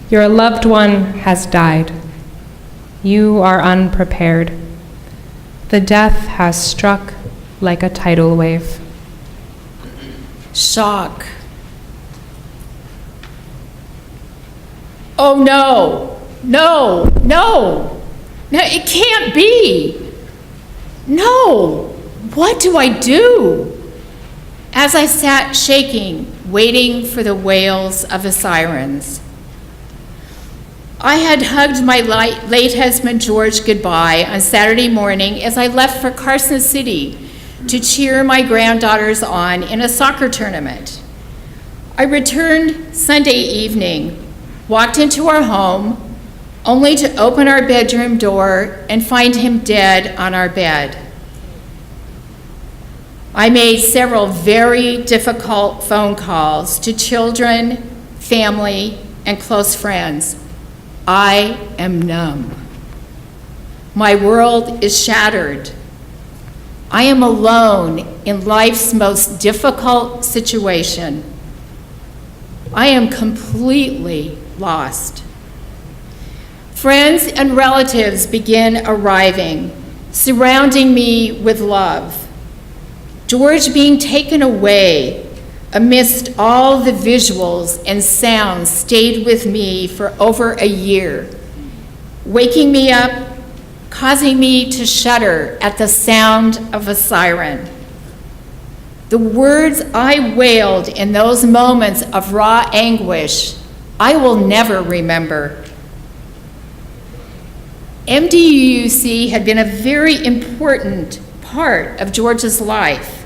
Your loved one has died. You are unprepared. The death has struck like a tidal wave. Shock. Oh no, no, no, no, it can't be. No, what do I do? As I sat shaking, waiting for the wails of the sirens, I had hugged my late husband George goodbye on Saturday morning as I left for Carson City to cheer my granddaughters on in a soccer tournament. I returned Sunday evening, walked into our home, only to open our bedroom door and find him dead on our bed. I made several very difficult phone calls to children, family, and close friends. I am numb. My world is shattered. I am alone in life's most difficult situation. I am completely lost. Friends and relatives begin arriving, surrounding me with love. George being taken away amidst all the visuals and sounds stayed with me for over a year, waking me up, causing me to shudder at the sound of a siren. The words I wailed in those moments of raw anguish, I will never remember. MDUUC had been a very important part of George's life.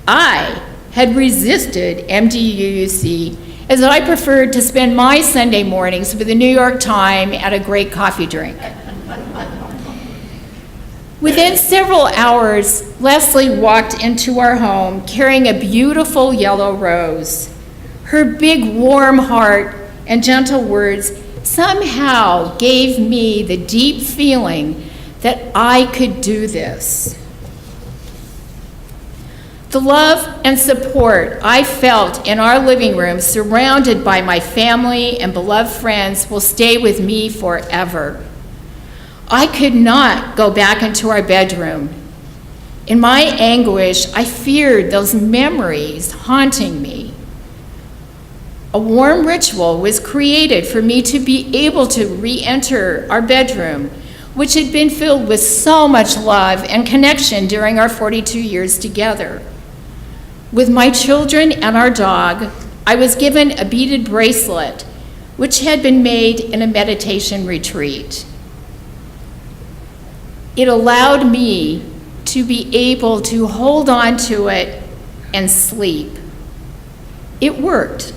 I had resisted MDUUC as I preferred to spend my Sunday mornings with the New York Times at a great coffee drink. Within several hours, Leslie walked into our home carrying a beautiful yellow rose. Her big, warm heart and gentle words somehow gave me the deep feeling that I could do this. The love and support I felt in our living room, surrounded by my family and beloved friends, will stay with me forever. I could not go back into our bedroom. In my anguish, I feared those memories haunting me. A warm ritual was created for me to be able to re-enter our bedroom, which had been filled with so much love and connection during our 42 years together. With my children and our dog, I was given a beaded bracelet, which had been made in a meditation retreat. It allowed me to be able to hold on to it and sleep. It worked.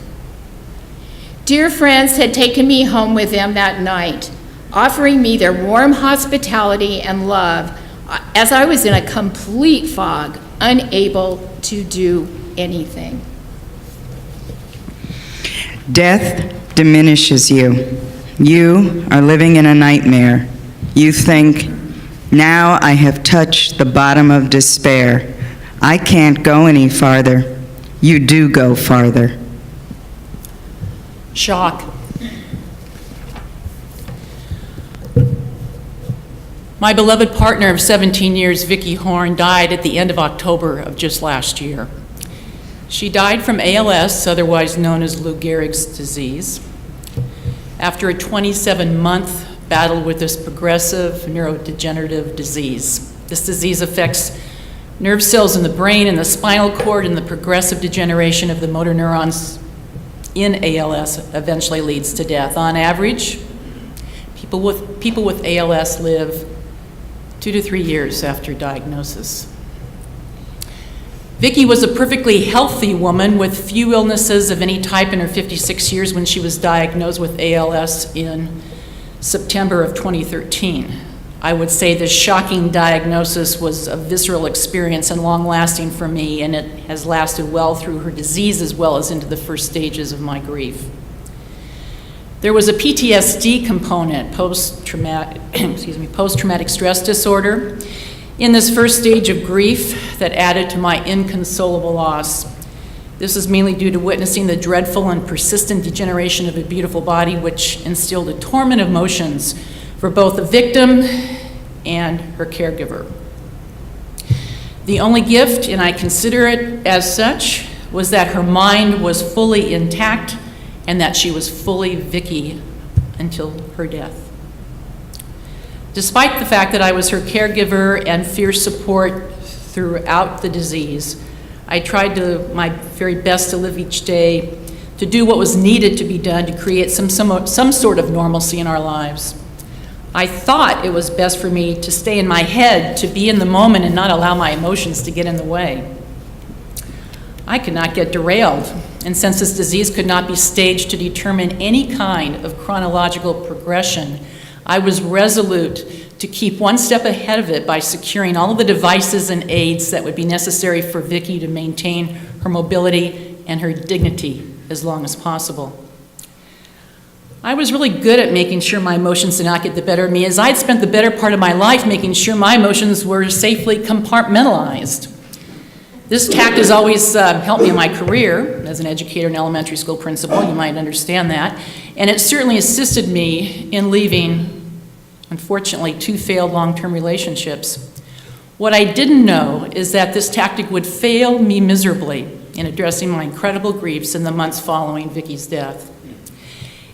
Dear friends had taken me home with them that night, offering me their warm hospitality and love as I was in a complete fog, unable to do anything. Death diminishes you. You are living in a nightmare. You think, now I have touched the bottom of despair. I can't go any farther. You do go farther. Shock. My beloved partner of 17 years, Vicki Horn, died at the end of October of just last year. She died from ALS, otherwise known as Lou Gehrig's disease, after a 27-month battle with this progressive neurodegenerative disease. This disease affects nerve cells in the brain and the spinal cord, and the progressive degeneration of the motor neurons in ALS eventually leads to death. On average, people with ALS live 2 to 3 years after diagnosis. Vicki was a perfectly healthy woman with few illnesses of any type in her 56 years when she was diagnosed with ALS in September of 2013. I would say this shocking diagnosis was a visceral experience and long-lasting for me, and it has lasted well through her disease as well as into the first stages of my grief. There was a PTSD component, post-traumatic stress disorder, in this first stage of grief that added to my inconsolable loss. This is mainly due to witnessing the dreadful and persistent degeneration of a beautiful body, which instilled a torment of emotions for both the victim and her caregiver. The only gift, and I consider it as such, was that her mind was fully intact and that she was fully Vicky until her death. Despite the fact that I was her caregiver and fierce support throughout the disease, I tried my very best to live each day to do what was needed to be done to create some sort of normalcy in our lives. I thought it was best for me to stay in my head, to be in the moment and not allow my emotions to get in the way. I could not get derailed, and since this disease could not be staged to determine any kind of chronological progression, I was resolute to keep one step ahead of it by securing all of the devices and aids that would be necessary for Vicky to maintain her mobility and her dignity as long as possible. I was really good at making sure my emotions did not get the better of me, as I'd spent the better part of my life making sure my emotions were safely compartmentalized. This tact has always helped me in my career as an educator and elementary school principal, you might understand that, and it certainly assisted me in leaving, unfortunately, 2 failed long-term relationships. What I didn't know is that this tactic would fail me miserably in addressing my incredible griefs in the months following Vicky's death.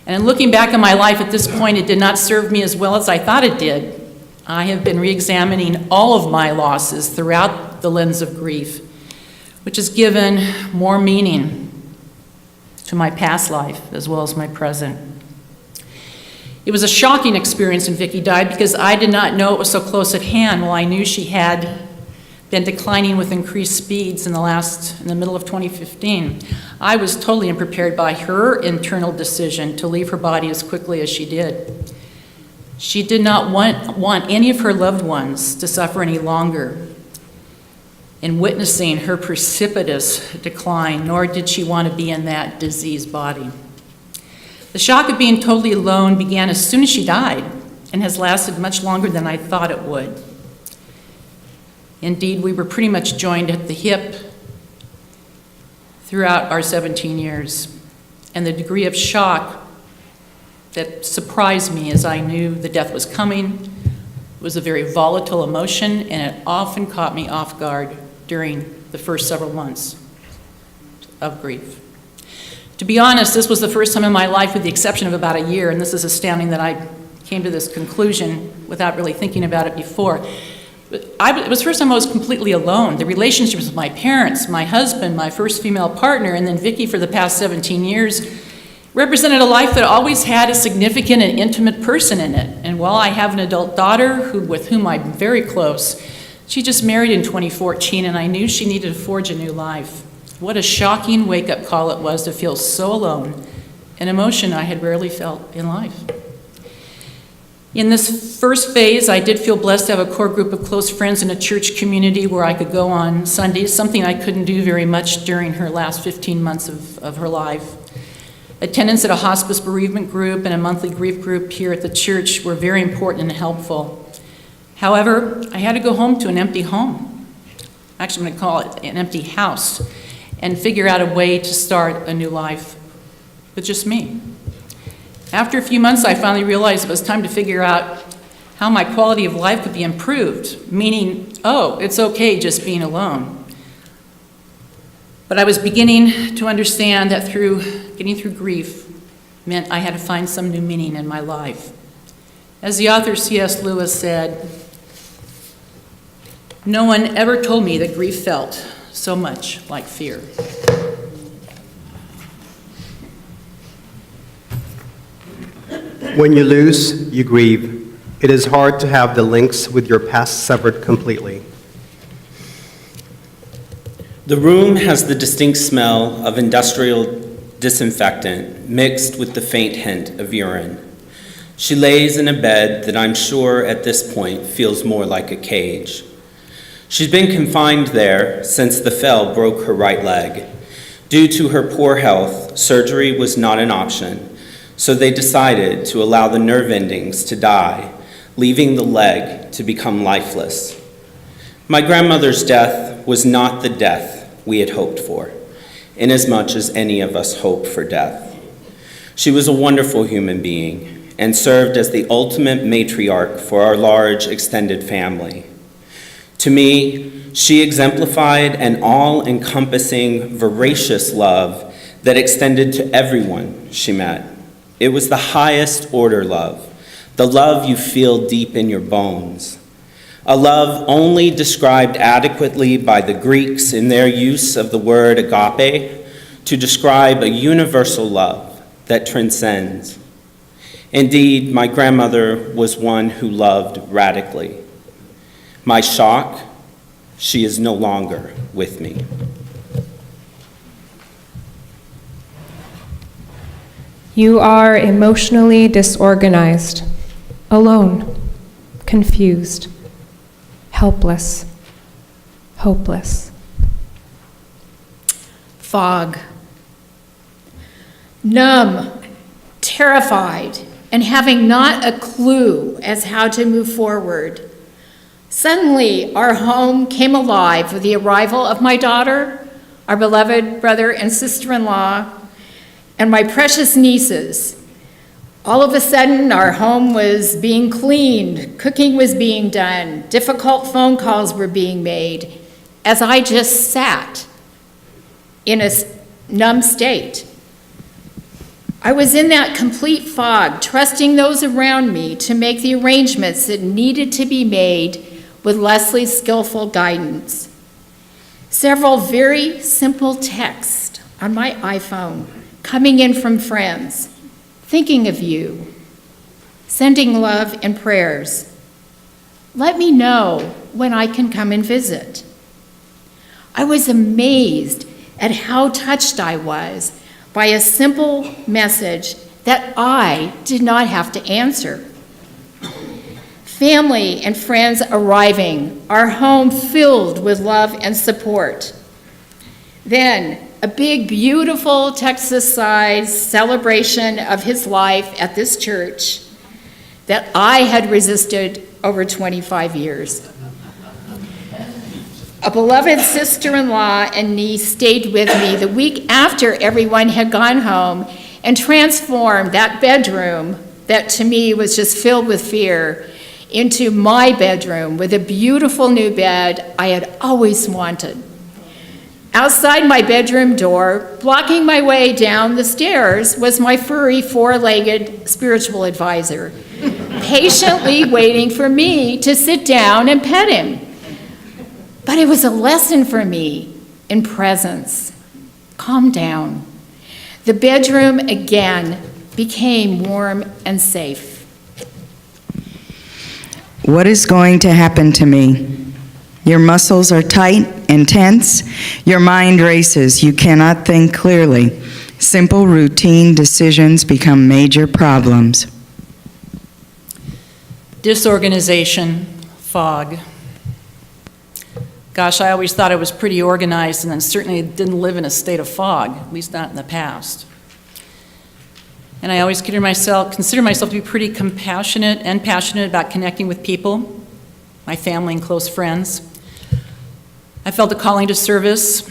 And in looking back on my life at this point, it did not serve me as well as I thought it did. I have been re-examining all of my losses throughout the lens of grief, which has given more meaning to my past life as well as my present. It was a shocking experience when Vicky died because I did not know it was so close at hand. While I knew she had been declining with increased speeds in the middle of 2015. I was totally unprepared by her internal decision to leave her body as quickly as she did. She did not want any of her loved ones to suffer any longer in witnessing her precipitous decline, nor did she want to be in that diseased body. The shock of being totally alone began as soon as she died and has lasted much longer than I thought it would. Indeed, we were pretty much joined at the hip throughout our 17 years, and the degree of shock that surprised me as I knew the death was coming was a very volatile emotion, and it often caught me off guard during the first several months of grief. To be honest, this was the first time in my life, with the exception of about a year, and this is astounding that I came to this conclusion without really thinking about it before. It was the first time I was completely alone. The relationships with my parents, my husband, my first female partner, and then Vicky for the past 17 years represented a life that always had a significant and intimate person in it. And while I have an adult daughter with whom I'm very close, she just married in 2014, and I knew she needed to forge a new life. What a shocking wake-up call it was to feel so alone, an emotion I had rarely felt in life. In this first phase, I did feel blessed to have a core group of close friends in a church community where I could go on Sundays, something I couldn't do very much during her last 15 months of her life. Attendance at a hospice bereavement group and a monthly grief group here at the church were very important and helpful. However, I had to go home to an empty home. Actually, I'm going to call it an empty house, and figure out a way to start a new life with just me. After a few months, I finally realized it was time to figure out how my quality of life could be improved, meaning, oh, it's okay just being alone. But I was beginning to understand that getting through grief meant I had to find some new meaning in my life. As the author C.S. Lewis said, "No one ever told me that grief felt so much like fear." When you lose, you grieve. It is hard to have the links with your past severed completely. The room has the distinct smell of industrial disinfectant mixed with the faint hint of urine. She lays in a bed that I'm sure at this point feels more like a cage. She's been confined there since the fell broke her right leg. Due to her poor health, surgery was not an option, so they decided to allow the nerve endings to die, leaving the leg to become lifeless. My grandmother's death was not the death we had hoped for. inasmuch as any of us hope for death. She was a wonderful human being and served as the ultimate matriarch for our large extended family. To me, she exemplified an all-encompassing, voracious love that extended to everyone she met. It was the highest order love, the love you feel deep in your bones, a love only described adequately by the Greeks in their use of the word agape to describe a universal love that transcends. Indeed, my grandmother was one who loved radically. My shock, she is no longer with me. You are emotionally disorganized, alone, confused, helpless, hopeless. Fog. Numb, terrified, and having not a clue as how to move forward. Suddenly, our home came alive with the arrival of my daughter, our beloved brother and sister-in-law, and my precious nieces. All of a sudden, our home was being cleaned, cooking was being done, difficult phone calls were being made, as I just sat in a numb state. I was in that complete fog, trusting those around me to make the arrangements that needed to be made with Leslie's skillful guidance. Several very simple texts on my iPhone coming in from friends, thinking of you, sending love and prayers. Let me know when I can come and visit. I was amazed at how touched I was by a simple message that I did not have to answer. Family and friends arriving, our home filled with love and support. Then, a big, beautiful Texas-sized celebration of his life at this church that I had resisted over 25 years. A beloved sister-in-law and niece stayed with me the week after everyone had gone home and transformed that bedroom that to me was just filled with fear into my bedroom with a beautiful new bed I had always wanted. Outside my bedroom door, blocking my way down the stairs, was my furry four-legged spiritual advisor, patiently waiting for me to sit down and pet him. But it was a lesson for me in presence. Calm down. The bedroom again became warm and safe. What is going to happen to me? Your muscles are tight and tense. Your mind races. You cannot think clearly. Simple routine decisions become major problems. Disorganization, fog. Gosh, I always thought I was pretty organized and then certainly didn't live in a state of fog, at least not in the past. And I always consider myself to be pretty compassionate and passionate about connecting with people, my family and close friends. I felt a calling to service,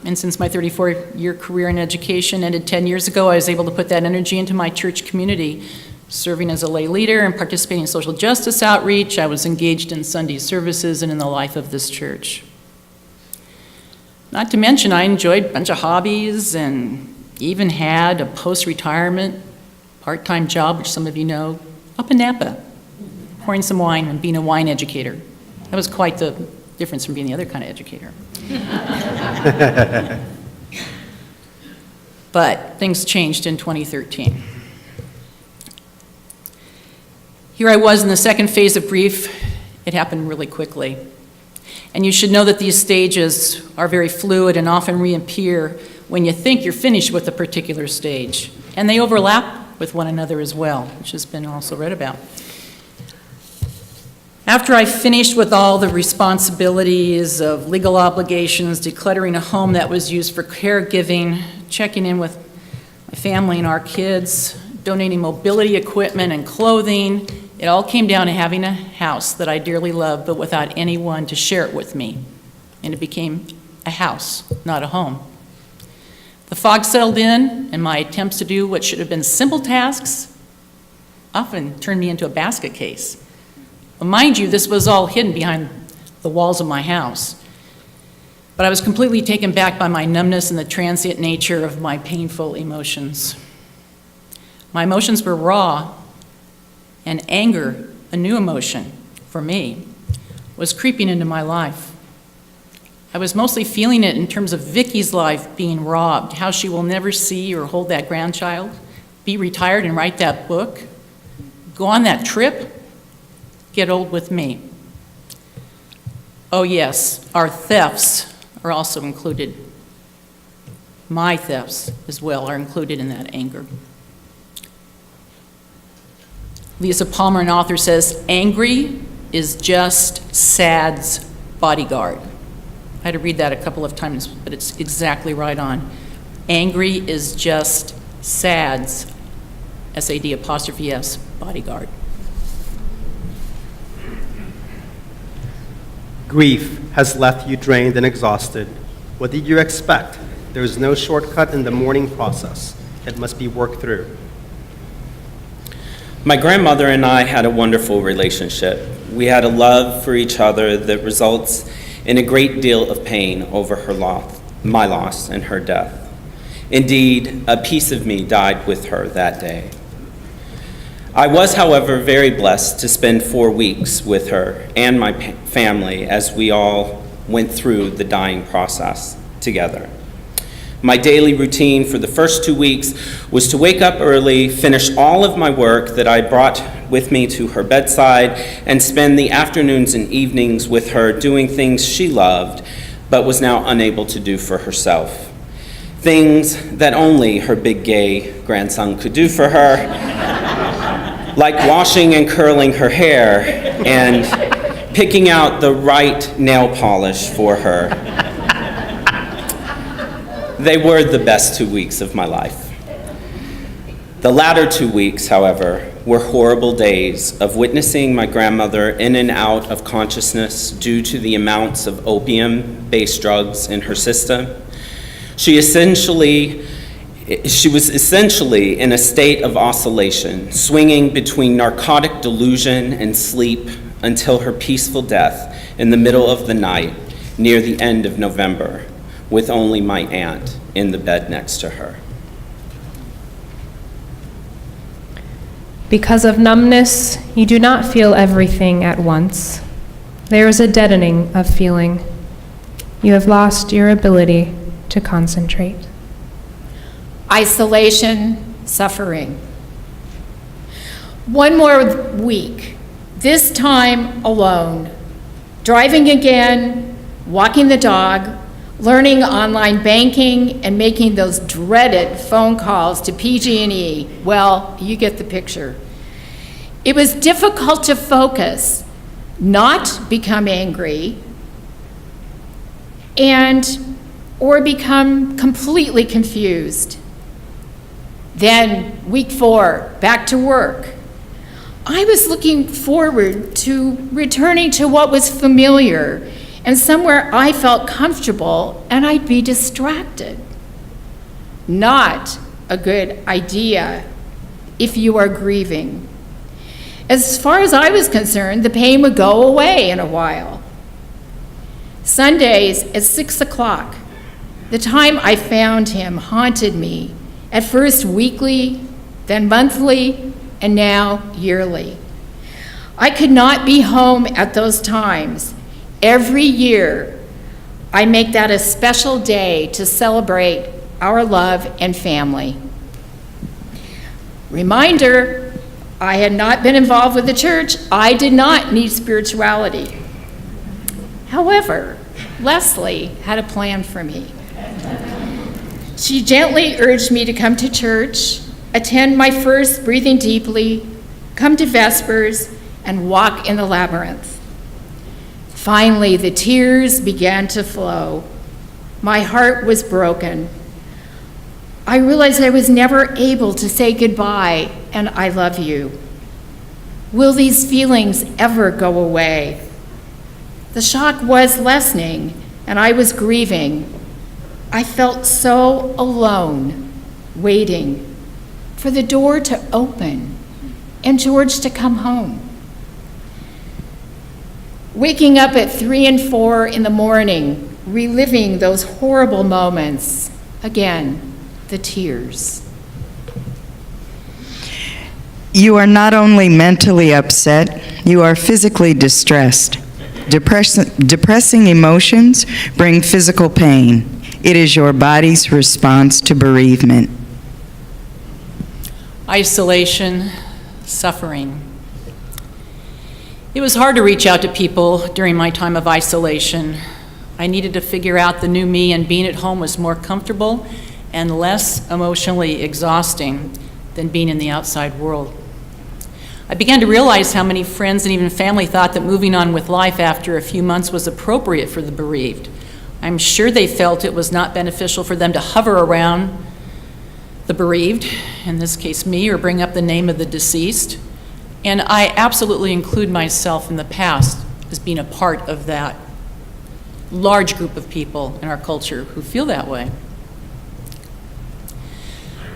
and since my 34-year career in education ended 10 years ago, I was able to put that energy into my church community, serving as a lay leader and participating in social justice outreach. I was engaged in Sunday services and in the life of this church. Not to mention, I enjoyed a bunch of hobbies and even had a post-retirement part-time job, which some of you know, up in Napa, pouring some wine and being a wine educator. That was quite the difference from being the other kind of educator. But things changed in 2013. Here I was in the second phase of grief. It happened really quickly. And you should know that these stages are very fluid and often reappear when you think you're finished with a particular stage. And they overlap with one another as well, which has been also read about. After I finished with all the responsibilities of legal obligations, decluttering a home that was used for caregiving, checking in with my family and our kids, donating mobility equipment and clothing, it all came down to having a house that I dearly loved, but without anyone to share it with me. And it became a house, not a home. The fog settled in, and my attempts to do what should have been simple tasks often turned me into a basket case. Well, mind you, this was all hidden behind the walls of my house. But I was completely taken back by my numbness and the transient nature of my painful emotions. My emotions were raw, and anger, a new emotion for me, was creeping into my life. I was mostly feeling it in terms of Vicky's life being robbed, how she will never see or hold that grandchild, be retired and write that book, go on that trip, get old with me. Oh yes, our thefts are also included. My thefts as well are included in that anger. Lisa Palmer, an author, says, angry is just sad's bodyguard. I had to read that a couple of times, but it's exactly right on. Angry is just sad's, S-A-D''S, bodyguard. Grief has left you drained and exhausted. What did you expect? There is no shortcut in the mourning process. It must be worked through. My grandmother and I had a wonderful relationship. We had a love for each other that results in a great deal of pain over her loss, my loss and her death. Indeed, a piece of me died with her that day. I was, however, very blessed to spend 4 weeks with her and my family as we all went through the dying process together. My daily routine for the first 2 weeks was to wake up early, finish all of my work that I brought with me to her bedside, and spend the afternoons and evenings with her doing things she loved but was now unable to do for herself. Things that only her big gay grandson could do for her, like washing and curling her hair and picking out the right nail polish for her. They were the best 2 weeks of my life. The latter 2 weeks, however, were horrible days of witnessing my grandmother in and out of consciousness due to the amounts of opium-based drugs in her system. She was essentially in a state of oscillation, swinging between narcotic delusion and sleep until her peaceful death in the middle of the night near the end of November, with only my aunt in the bed next to her. Because of numbness, you do not feel everything at once. There is a deadening of feeling. You have lost your ability to concentrate. Isolation, suffering. One more week, this time alone, driving again, walking the dog, learning online banking, and making those dreaded phone calls to PG&E. Well, you get the picture. It was difficult to focus, not become angry, or become completely confused. Then, week 4, back to work. I was looking forward to returning to what was familiar and somewhere I felt comfortable and I'd be distracted. Not a good idea if you are grieving. As far as I was concerned, the pain would go away in a while. Sundays at 6 o'clock, the time I found him haunted me, at first weekly, then monthly, and now yearly. I could not be home at those times. Every year, I make that a special day to celebrate our love and family. Reminder, I had not been involved with the church. I did not need spirituality. However, Leslie had a plan for me. She gently urged me to come to church, attend my first breathing deeply, come to Vespers, and walk in the labyrinth. Finally, the tears began to flow. My heart was broken. I realized I was never able to say goodbye and I love you. Will these feelings ever go away? The shock was lessening and I was grieving. I felt so alone, waiting for the door to open and George to come home. Waking up at 3 and 4 in the morning, reliving those horrible moments. Again, the tears. You are not only mentally upset, you are physically distressed. Depressing emotions bring physical pain. It is your body's response to bereavement. Isolation, suffering. It was hard to reach out to people during my time of isolation. I needed to figure out the new me, and being at home was more comfortable and less emotionally exhausting than being in the outside world. I began to realize how many friends and even family thought that moving on with life after a few months was appropriate for the bereaved. I'm sure they felt it was not beneficial for them to hover around the bereaved, in this case me, or bring up the name of the deceased. And I absolutely include myself in the past as being a part of that large group of people in our culture who feel that way.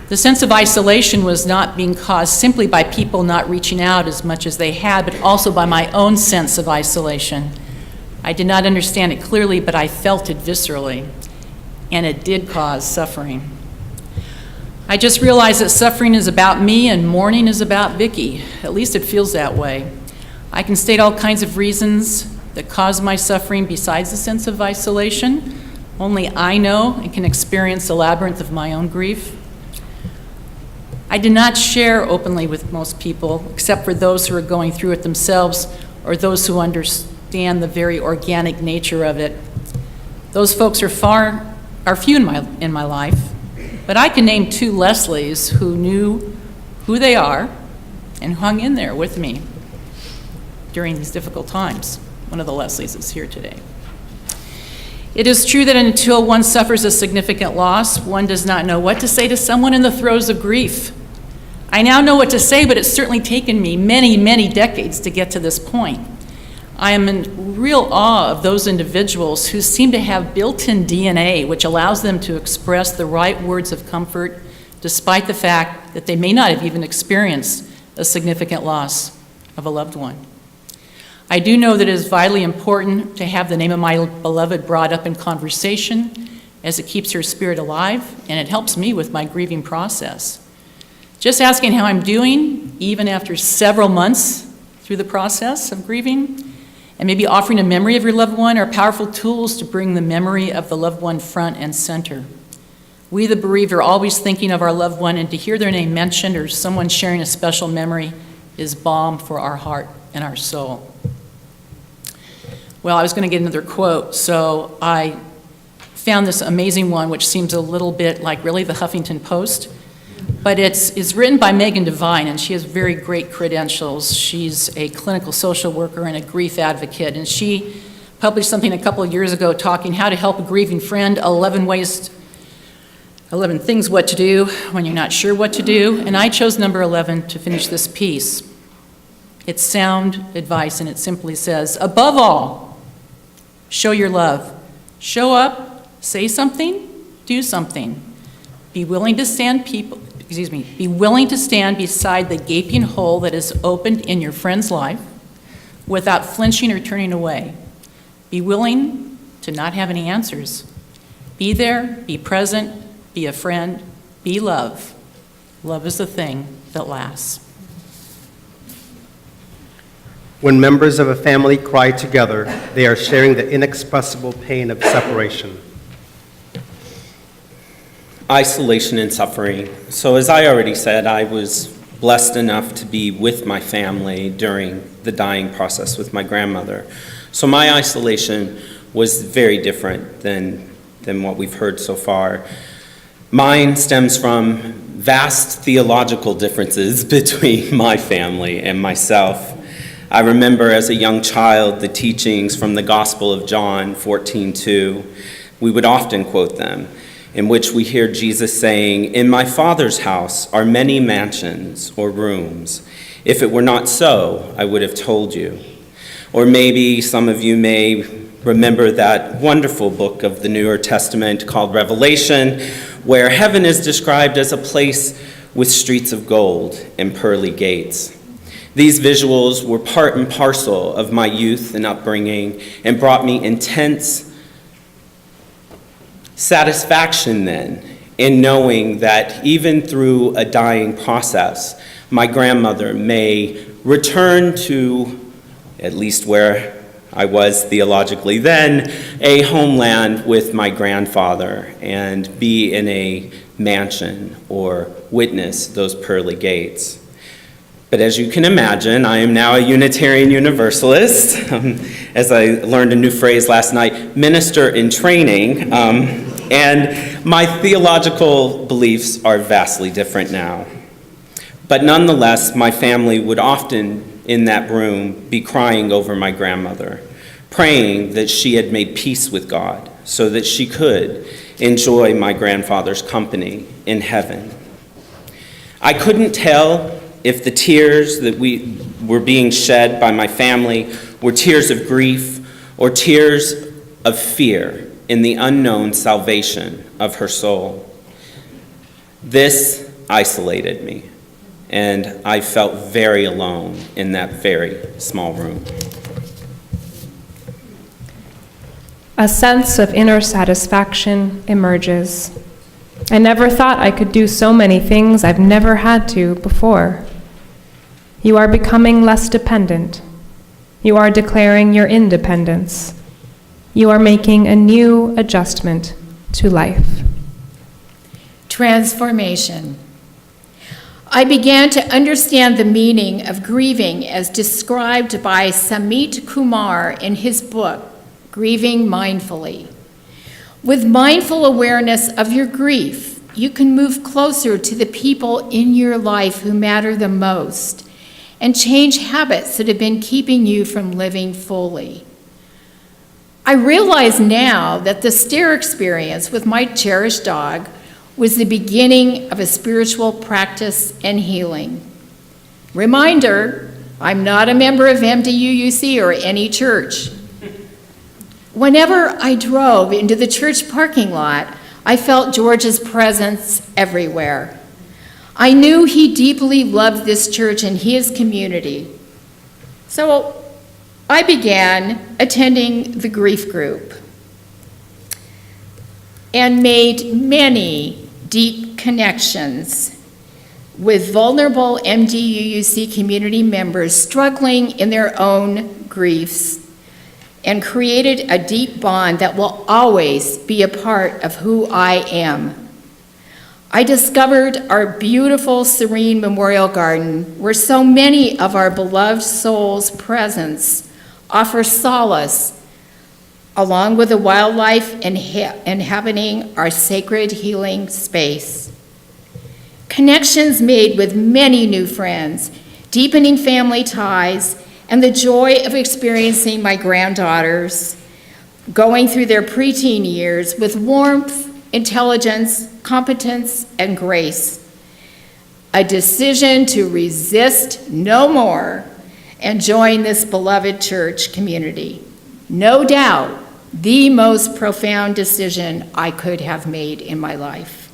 The sense of isolation was not being caused simply by people not reaching out as much as they had, but also by my own sense of isolation. I did not understand it clearly, but I felt it viscerally, and it did cause suffering. I just realized that suffering is about me and mourning is about Vicki. At least it feels that way. I can state all kinds of reasons that cause my suffering besides the sense of isolation. Only I know and can experience the labyrinth of my own grief. I did not share openly with most people, except for those who are going through it themselves or those who understand the very organic nature of it. Those folks are few in my life, but I can name 2 Leslies who knew who they are and hung in there with me during these difficult times. One of the Leslies is here today. It is true that until one suffers a significant loss, one does not know what to say to someone in the throes of grief. I now know what to say, but it's certainly taken me many, many decades to get to this point. I am in real awe of those individuals who seem to have built-in DNA which allows them to express the right words of comfort despite the fact that they may not have even experienced a significant loss of a loved one. I do know that it is vitally important to have the name of my beloved brought up in conversation, as it keeps her spirit alive and it helps me with my grieving process. Just asking how I'm doing, even after several months through the process of grieving, and maybe offering a memory of your loved one are powerful tools to bring the memory of the loved one front and center. We, the bereaved, are always thinking of our loved one, and to hear their name mentioned or someone sharing a special memory is balm for our heart and our soul. Well, I was going to get another quote, so I found this amazing one, which seems a little bit like really the Huffington Post. But it's written by Megan Devine, and she has very great credentials. She's a clinical social worker and a grief advocate, and she published something a couple of years ago talking how to help a grieving friend, 11 things what to do when you're not sure what to do, and I chose number 11 to finish this piece. It's sound advice, and it simply says, above all, show your love. Show up, say something, do something. Be willing to stand beside the gaping hole that is opened in your friend's life without flinching or turning away. Be willing to not have any answers. Be there, be present, be a friend, be love. Love is the thing that lasts. When members of a family cry together, they are sharing the inexpressible pain of separation. Isolation and suffering. So as I already said, I was blessed enough to be with my family during the dying process with my grandmother. So my isolation was very different than what we've heard so far. Mine stems from vast theological differences between my family and myself. I remember as a young child the teachings from the Gospel of John 14:2. We would often quote them, in which we hear Jesus saying, "In my Father's house are many mansions or rooms. If it were not so, I would have told you." Or maybe some of you may Remember that wonderful book of the New Testament called Revelation, where heaven is described as a place with streets of gold and pearly gates. These visuals were part and parcel of my youth and upbringing and brought me intense satisfaction then in knowing that even through a dying process, my grandmother may return to, at least where I was theologically then, a homeland with my grandfather and be in a mansion or witness those pearly gates. But as you can imagine, I am now a Unitarian Universalist, as I learned a new phrase last night, minister in training, and my theological beliefs are vastly different now. But nonetheless, my family would often in that room be crying over my grandmother, praying that she had made peace with God so that she could enjoy my grandfather's company in heaven. I couldn't tell if the tears that were being shed by my family were tears of grief or tears of fear in the unknown salvation of her soul. This isolated me, and I felt very alone in that very small room. A sense of inner satisfaction emerges. I never thought I could do so many things I've never had to before. You are becoming less dependent. You are declaring your independence. You are making a new adjustment to life. Transformation. I began to understand the meaning of grieving as described by Samit Kumar in his book, Grieving Mindfully. With mindful awareness of your grief, you can move closer to the people in your life who matter the most and change habits that have been keeping you from living fully. I realize now that the stare experience with my cherished dog was the beginning of a spiritual practice and healing. Reminder, I'm not a member of MDUUC or any church. Whenever I drove into the church parking lot, I felt George's presence everywhere. I knew he deeply loved this church and his community. So I began attending the grief group and made many deep connections with vulnerable MDUUC community members struggling in their own griefs, and created a deep bond that will always be a part of who I am. I discovered our beautiful, serene memorial garden where so many of our beloved souls' presence offer solace, along with the wildlife inhabiting our sacred healing space. Connections made with many new friends, deepening family ties, and the joy of experiencing my granddaughters going through their preteen years with warmth, intelligence, competence, and grace. A decision to resist no more and join this beloved church community. No doubt, the most profound decision I could have made in my life.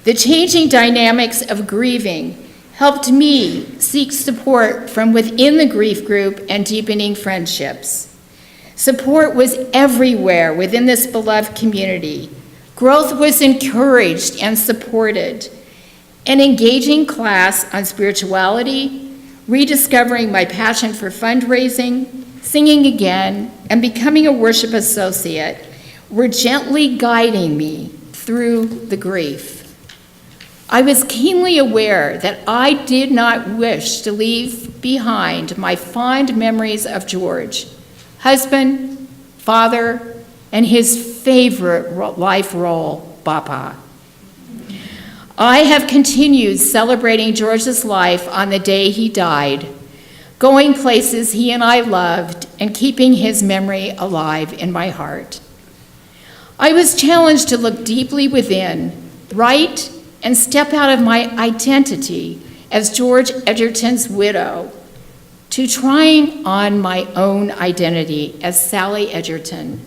The changing dynamics of grieving helped me seek support from within the grief group and deepening friendships. Support was everywhere within this beloved community. Growth was encouraged and supported. An engaging class on spirituality, rediscovering my passion for fundraising, singing again, and becoming a worship associate were gently guiding me through the grief. I was keenly aware that I did not wish to leave behind my fond memories of George, husband, father, and his favorite life role, Papa. I have continued celebrating George's life on the day he died, going places he and I loved, and keeping his memory alive in my heart. I was challenged to look deeply within, write, and step out of my identity as George Edgerton's widow to trying on my own identity as Sally Edgerton,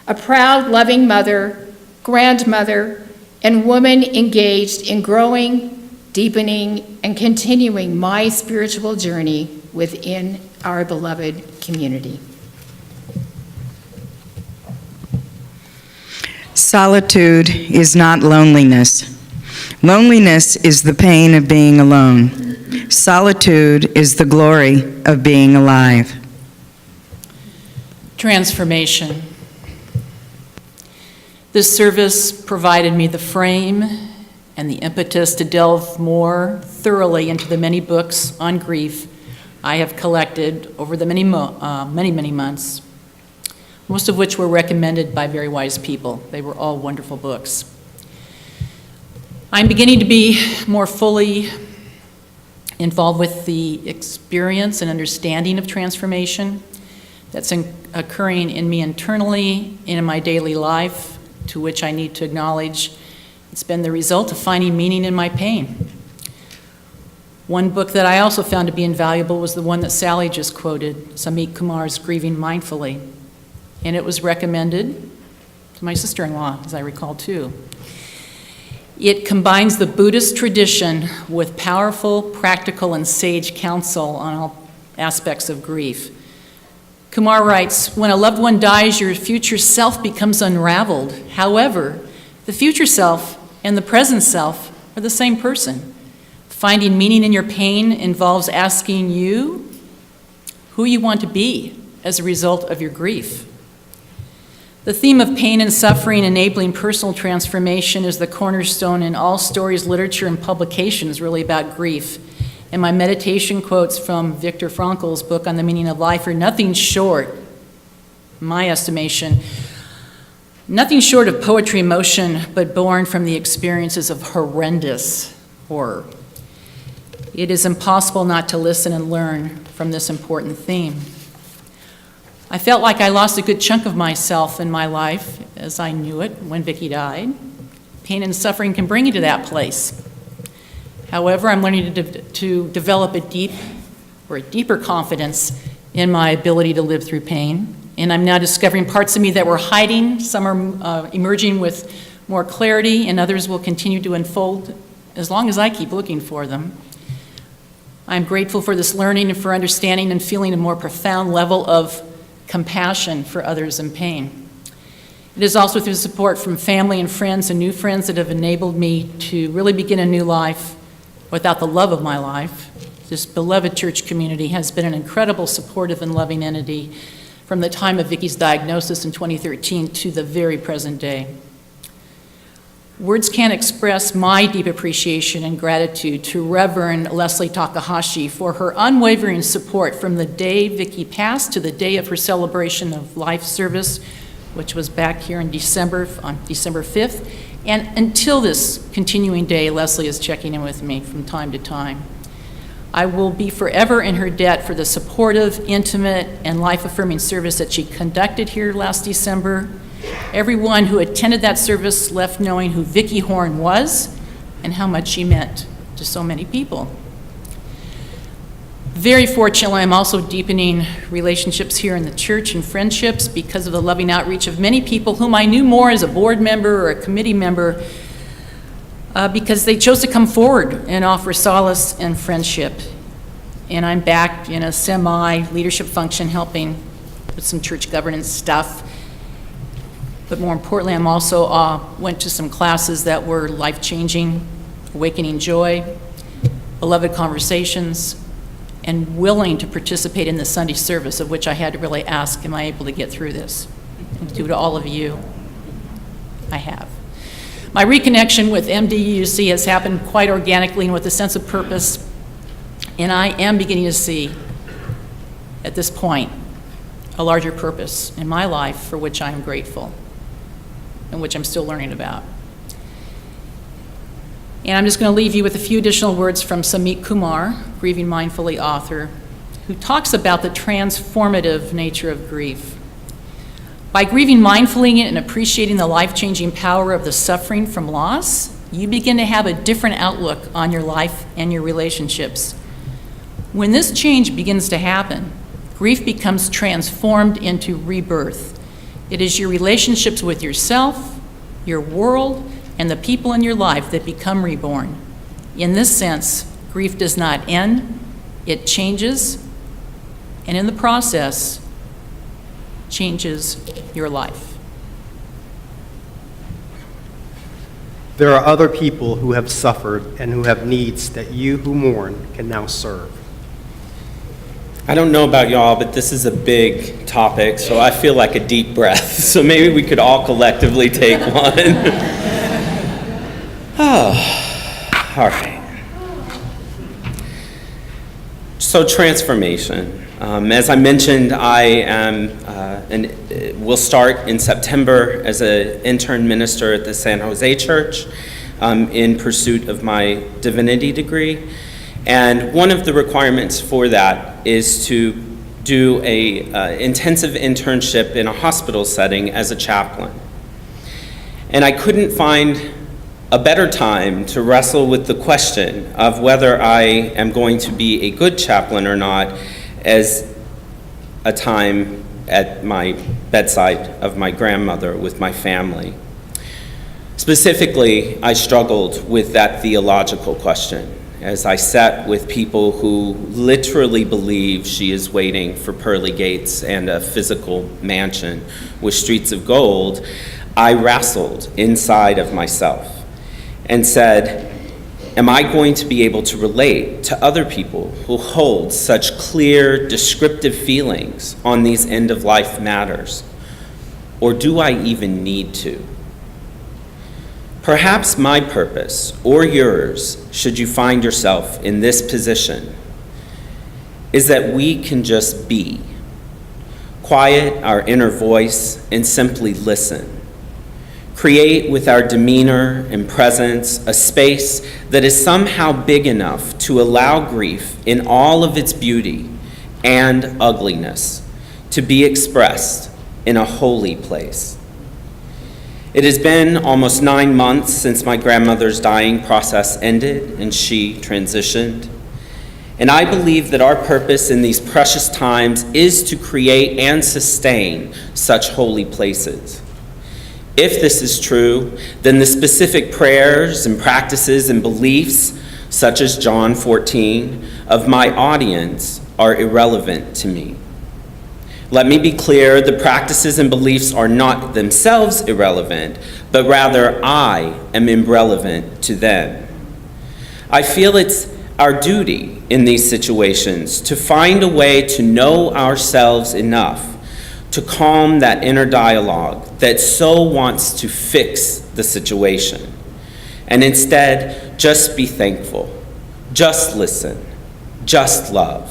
a proud, loving mother, grandmother, and woman engaged in growing, deepening, and continuing my spiritual journey within our beloved community. Solitude is not loneliness. Loneliness is the pain of being alone. Solitude is the glory of being alive. Transformation. This service provided me the frame and the impetus to delve more thoroughly into the many books on grief I have collected over the many months, most of which were recommended by very wise people. They were all wonderful books. I'm beginning to be more fully involved with the experience and understanding of transformation that's occurring in me internally and in my daily life, to which I need to acknowledge it's been the result of finding meaning in my pain. One book that I also found to be invaluable was the one that Sally just quoted, Samit Kumar's Grieving Mindfully. And it was recommended to my sister-in-law, as I recall too. It combines the Buddhist tradition with powerful, practical, and sage counsel on all aspects of grief. Kumar writes, when a loved one dies, your future self becomes unraveled. However, the future self and the present self are the same person. Finding meaning in your pain involves asking you who you want to be as a result of your grief. The theme of pain and suffering enabling personal transformation is the cornerstone in all stories, literature, and publications really about grief. And my meditation quotes from Viktor Frankl's book on the meaning of life are nothing short, in my estimation, nothing short of poetry in motion, but born from the experiences of horrendous horror. It is impossible not to listen and learn from this important theme. I felt like I lost a good chunk of myself in my life as I knew it when Vicki died. Pain and suffering can bring you to that place. However, I'm learning to develop a deeper confidence in my ability to live through pain. And I'm now discovering parts of me that were hiding. Some are emerging with more clarity, and others will continue to unfold as long as I keep looking for them. I'm grateful for this learning and for understanding and feeling a more profound level of compassion for others in pain. It is also through support from family and friends and new friends that have enabled me to really begin a new life without the love of my life. This beloved church community has been an incredible supportive and loving entity from the time of Vicki's diagnosis in 2013 to the very present day. Words can't express my deep appreciation and gratitude to Reverend Leslie Takahashi for her unwavering support from the day Vicki passed to the day of her celebration of life service, which was back here in December, on December 5th. And until this continuing day, Leslie is checking in with me from time to time. I will be forever in her debt for the supportive, intimate, and life-affirming service that she conducted here last December. Everyone who attended that service left knowing who Vicki Horn was and how much she meant to so many people. Very fortunately, I'm also deepening relationships here in the church and friendships because of the loving outreach of many people whom I knew more as a board member or a committee member because they chose to come forward and offer solace and friendship. And I'm back in a semi-leadership function helping with some church governance stuff. But more importantly, I'm also went to some classes that were life-changing, awakening joy, beloved conversations, and willing to participate in the Sunday service, of which I had to really ask, am I able to get through this? And due to all of you, I have. My reconnection with MDUUC has happened quite organically and with a sense of purpose, and I am beginning to see, at this point, a larger purpose in my life for which I am grateful and which I'm still learning about. And I'm just going to leave you with a few additional words from Samit Kumar, Grieving Mindfully author, who talks about the transformative nature of grief. By grieving mindfully and appreciating the life-changing power of the suffering from loss, you begin to have a different outlook on your life and your relationships. When this change begins to happen, grief becomes transformed into rebirth. It is your relationships with yourself, your world, and the people in your life that become reborn. In this sense, grief does not end, it changes, and in the process, changes your life. There are other people who have suffered and who have needs that you who mourn can now serve. I don't know about y'all, but this is a big topic, so I feel like a deep breath. So maybe we could all collectively take one. Oh, all right. So transformation. As I mentioned, will start in September as an intern minister at the San Jose Church in pursuit of my divinity degree. And one of the requirements for that is to do a intensive internship in a hospital setting as a chaplain. And I couldn't find a better time to wrestle with the question of whether I am going to be a good chaplain or not as a time at my bedside of my grandmother with my family. Specifically, I struggled with that theological question as I sat with people who literally believe she is waiting for pearly gates and a physical mansion with streets of gold. I wrestled inside of myself and said, am I going to be able to relate to other people who hold such clear, descriptive feelings on these end-of-life matters? Or do I even need to? Perhaps my purpose, or yours, should you find yourself in this position, is that we can just be, quiet our inner voice, and simply listen. Create with our demeanor and presence a space that is somehow big enough to allow grief in all of its beauty and ugliness to be expressed in a holy place. It has been almost 9 months since my grandmother's dying process ended and she transitioned. And I believe that our purpose in these precious times is to create and sustain such holy places. If this is true, then the specific prayers and practices and beliefs, such as John 14, of my audience are irrelevant to me. Let me be clear, the practices and beliefs are not themselves irrelevant, but rather I am irrelevant to them. I feel it's our duty in these situations to find a way to know ourselves enough to calm that inner dialogue that so wants to fix the situation, and instead just be thankful, just listen, just love.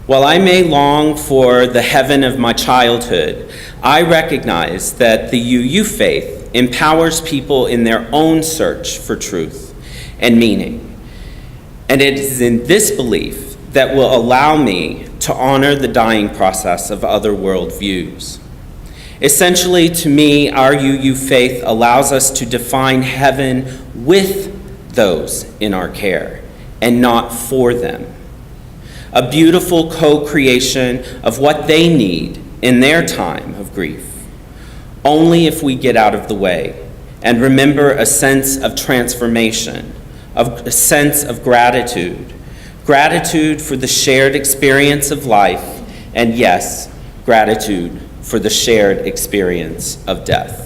While I may long for the heaven of my childhood, I recognize that the UU faith empowers people in their own search for truth and meaning. And it is in this belief that will allow me to honor the dying process of other worldviews. Essentially, to me, our UU faith allows us to define heaven with those in our care and not for them. A beautiful co-creation of what they need in their time of grief. Only if we get out of the way and remember a sense of transformation, a sense of gratitude. Gratitude for the shared experience of life, and yes, gratitude for the shared experience of death.